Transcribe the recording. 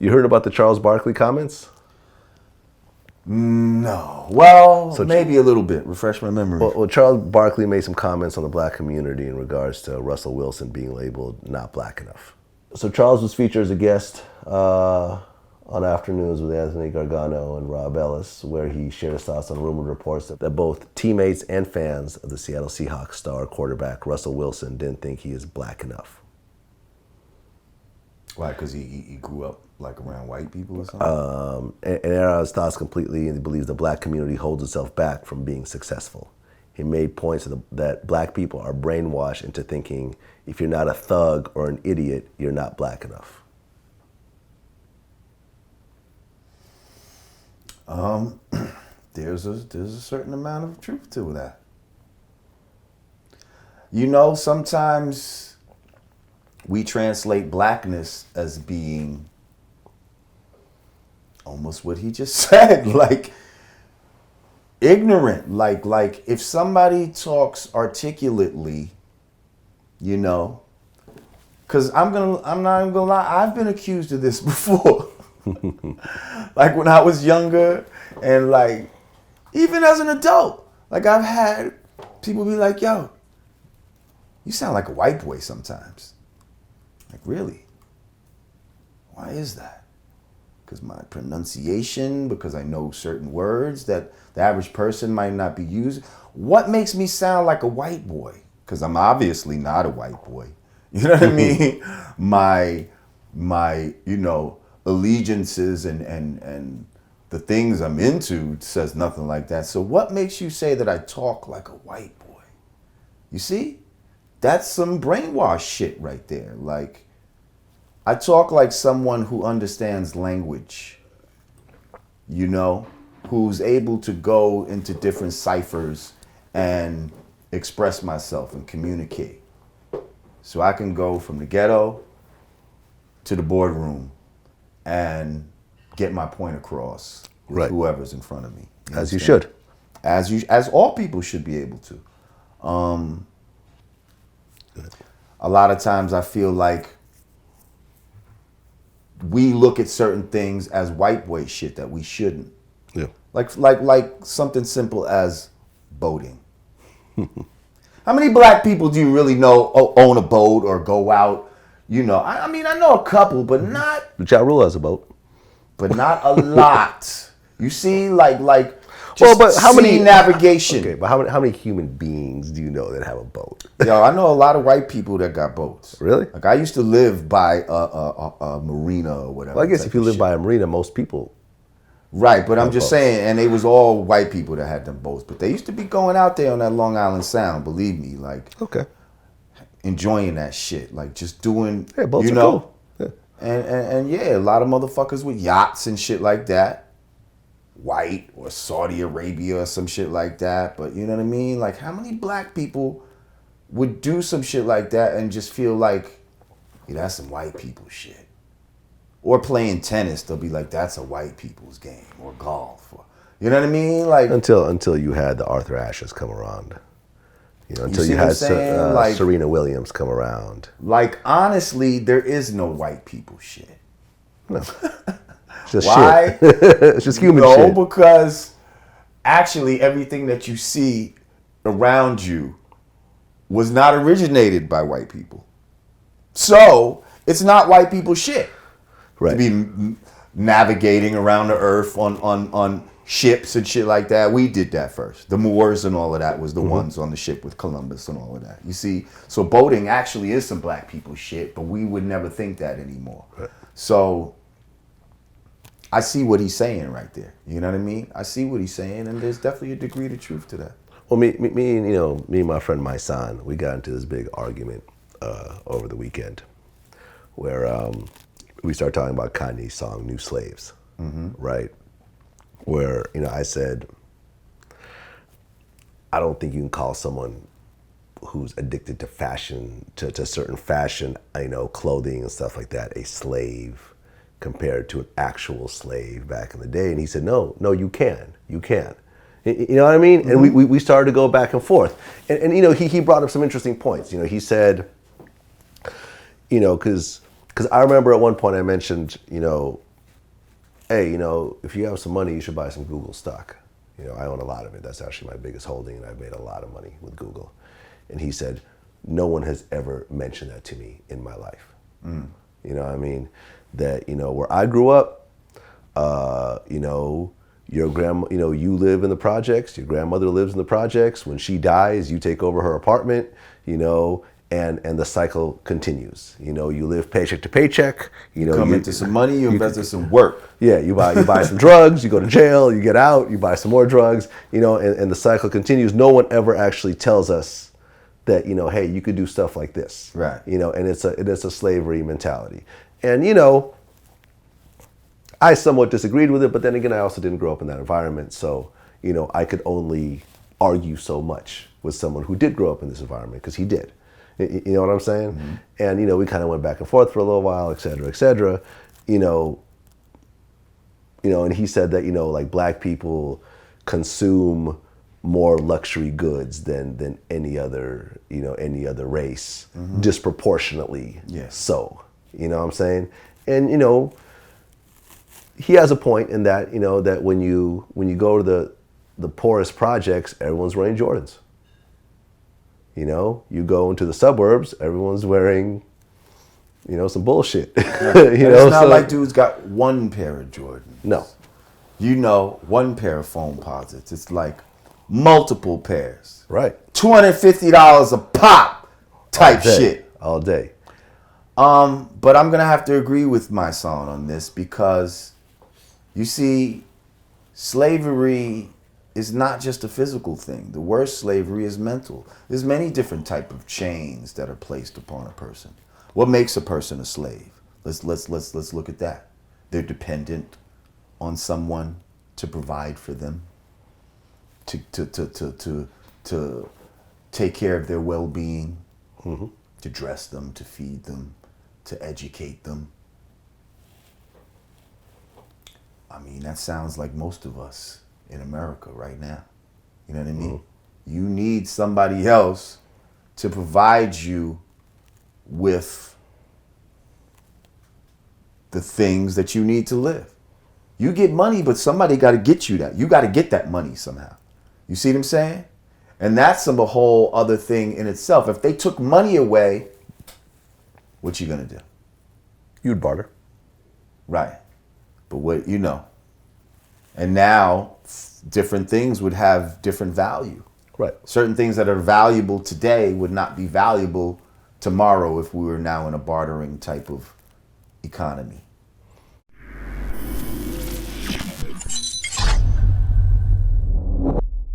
You heard about the Charles Barkley comments? No. Well, maybe a little bit. Refresh my memory. Well, Charles Barkley made some comments on the black community in regards to Russell Wilson being labeled not black enough. So Charles was featured as a guest on Afternoons with Anthony Gargano and Rob Ellis, where he shared his thoughts on rumored reports that both teammates and fans of the Seattle Seahawks star quarterback Russell Wilson didn't think he is black enough. Why? Because he grew up like around white people or something? And aired out his thoughts completely, and he believes the black community holds itself back from being successful. He made points that black people are brainwashed into thinking if you're not a thug or an idiot, you're not black enough. There's a certain amount of truth to that. You know, sometimes we translate blackness as being almost what he just said, like ignorant. Like if somebody talks articulately, you know, because I'm not even gonna lie, I've been accused of this before. Like when I was younger, and like even as an adult, like I've had people be like, yo, you sound like a white boy sometimes. Like, really? Why is that? Because my pronunciation, because I know certain words that the average person might not be using. What makes me sound like a white boy? Because I'm obviously not a white boy. You know what I mean? My you know, allegiances and the things I'm into says nothing like that. So what makes you say that I talk like a white boy? You see? That's some brainwash shit right there. Like, I talk like someone who understands language, you know, who's able to go into different ciphers and express myself and communicate. So I can go from the ghetto to the boardroom and get my point across with right. whoever's in front of me. As you should. As all people should be able to. A lot of times I feel like we look at certain things as white boy shit that we shouldn't. Yeah. Like something simple as boating. How many black people do you really know own a boat or go out? You know, I mean, I know a couple, but not. Ja Rule has a boat. But not a lot. You see, like. Well, but how many navigation? Okay, but how many human beings do you know that have a boat? Yo, I know a lot of white people that got boats. Really? Like I used to live by a marina or whatever. Well, I guess if you live by a marina, most people. Right, but I'm just saying, and they was all white people that had them boats. But they used to be going out there on that Long Island Sound, believe me, like enjoying that shit, like just doing. Yeah, boats you are know, cool. Yeah. And yeah, a lot of motherfuckers with yachts and shit like that. White or Saudi Arabia or some shit like that. But you know what I mean? Like how many black people would do some shit like that and just feel like, yeah, that's some white people shit. Or playing tennis, they'll be like, that's a white people's game. Or golf. Or, you know what I mean? Like until you had the Arthur Ashes come around. You know, until you had Serena Williams come around. Like honestly, there is no white people shit. No. Just why? Shit. It's just human shit. No, because actually everything that you see around you was not originated by white people. So it's not white people shit. Right. To be navigating around the earth on ships and shit like that. We did that first. The Moors and all of that was the ones on the ship with Columbus and all of that. You see, so boating actually is some black people shit, but we would never think that anymore. Right. So I see what he's saying right there. You know what I mean? I see what he's saying, and there's definitely a degree of truth to that. Well, me and my friend Maisan, we got into this big argument over the weekend, where we started talking about Kanye's song "New Slaves," right? Where I said, I don't think you can call someone who's addicted to fashion, to certain fashion, clothing and stuff like that, a slave compared to an actual slave back in the day. And he said, no, you can. You know what I mean? And we started to go back and forth. And he brought up some interesting points. He said, because I remember at one point I mentioned, hey, you know, if you have some money, you should buy some Google stock. You know, I own a lot of it. That's actually my biggest holding, and I've made a lot of money with Google. And he said, no one has ever mentioned that to me in my life. You know what I mean? That, you know, where I grew up, you know, your grandma, you know, you live in the projects, your grandmother lives in the projects. When she dies, you take over her apartment, you know, and the cycle continues. You know, you live paycheck to paycheck. You know, Come into some money, you invest in some work. Yeah, you buy some drugs, you go to jail, you get out, you buy some more drugs, you know, and the cycle continues. No one ever actually tells us that, you know, hey, you could do stuff like this. Right. You know, and it's a slavery mentality. And, you know, I somewhat disagreed with it, but then again, I also didn't grow up in that environment. So, you know, I could only argue so much with someone who did grow up in this environment, because he did. You know what I'm saying? Mm-hmm. And, you know, we kind of went back and forth for a little while, et cetera, et cetera. You know, and he said that, you know, like black people consume more luxury goods than any other, you know, any other race, disproportionately so. You know what I'm saying? And, you know, he has a point in that, you know, that when you go to the poorest projects, everyone's wearing Jordans. You know, you go into the suburbs, everyone's wearing, you know, some bullshit. Right. You know, it's not like dudes got one pair of Jordans. No. You know, one pair of foam posits. It's like multiple pairs. Right. $250 a pop type shit. All day. But I'm gonna have to agree with my son on this, because you see, slavery is not just a physical thing. The worst slavery is mental. There's many different type of chains that are placed upon a person. What makes a person a slave? Let's look at that. They're dependent on someone to provide for them, to take care of their well-being, to dress them, to feed them, to educate them. I mean, that sounds like most of us in America right now. You know what I mean? You need somebody else to provide you with the things that you need to live. You get money, but somebody got to get you that. You got to get that money somehow. You see what I'm saying? And that's a whole other thing in itself. If they took money away, what you gonna do? You'd barter. Right. But what, you know, and now different things would have different value. Right. Certain things that are valuable today would not be valuable tomorrow if we were now in a bartering type of economy.